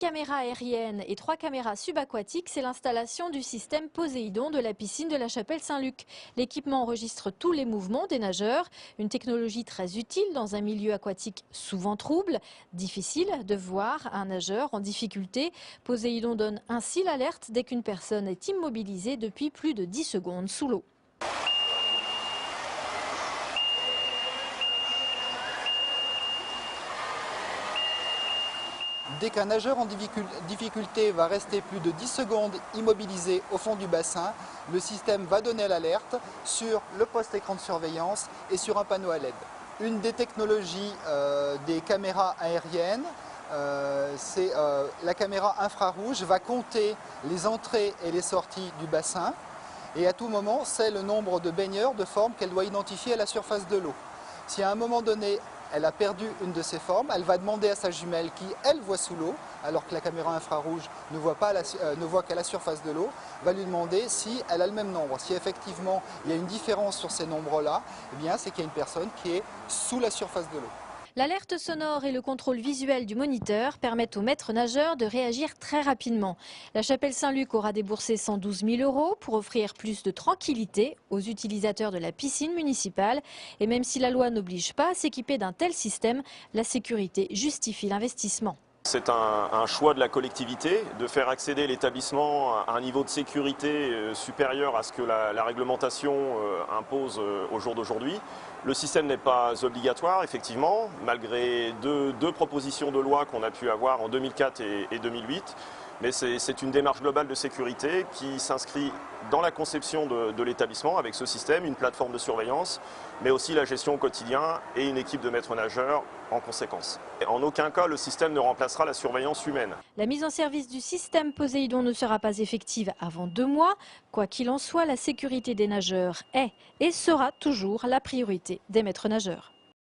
caméras aériennes et 3 caméras subaquatiques, c'est l'installation du système Poséidon de la piscine de la Chapelle-Saint-Luc. L'équipement enregistre tous les mouvements des nageurs, une technologie très utile dans un milieu aquatique souvent trouble. Difficile de voir un nageur en difficulté. Poséidon donne ainsi l'alerte dès qu'une personne est immobilisée depuis plus de 10 secondes sous l'eau. Dès qu'un nageur en difficulté va rester plus de 10 secondes immobilisé au fond du bassin, le système va donner l'alerte sur le poste écran de surveillance et sur un panneau à LED. Une des technologies des caméras aériennes, c'est la caméra infrarouge va compter les entrées et les sorties du bassin et à tout moment, c'est le nombre de baigneurs de formes qu'elle doit identifier à la surface de l'eau. Si à un moment donné, elle a perdu une de ses formes, elle va demander à sa jumelle qui, elle, voit sous l'eau, alors que la caméra infrarouge ne voit qu'à la surface de l'eau, va lui demander si elle a le même nombre. Si effectivement il y a une différence sur ces nombres-là, eh bien c'est qu'il y a une personne qui est sous la surface de l'eau. L'alerte sonore et le contrôle visuel du moniteur permettent aux maîtres nageurs de réagir très rapidement. La Chapelle-Saint-Luc aura déboursé 112 000 € pour offrir plus de tranquillité aux utilisateurs de la piscine municipale. Et même si la loi n'oblige pas à s'équiper d'un tel système, la sécurité justifie l'investissement. C'est un choix de la collectivité de faire accéder l'établissement à un niveau de sécurité supérieur à ce que la réglementation impose au jour d'aujourd'hui. Le système n'est pas obligatoire, effectivement, malgré deux propositions de loi qu'on a pu avoir en 2004 et 2008. Mais c'est une démarche globale de sécurité qui s'inscrit dans la conception de l'établissement avec ce système, une plateforme de surveillance, mais aussi la gestion au quotidien et une équipe de maîtres nageurs en conséquence. En aucun cas, le système ne remplacera la surveillance humaine. La mise en service du système Poséidon ne sera pas effective avant 2 mois. Quoi qu'il en soit, la sécurité des nageurs est et sera toujours la priorité des maîtres nageurs.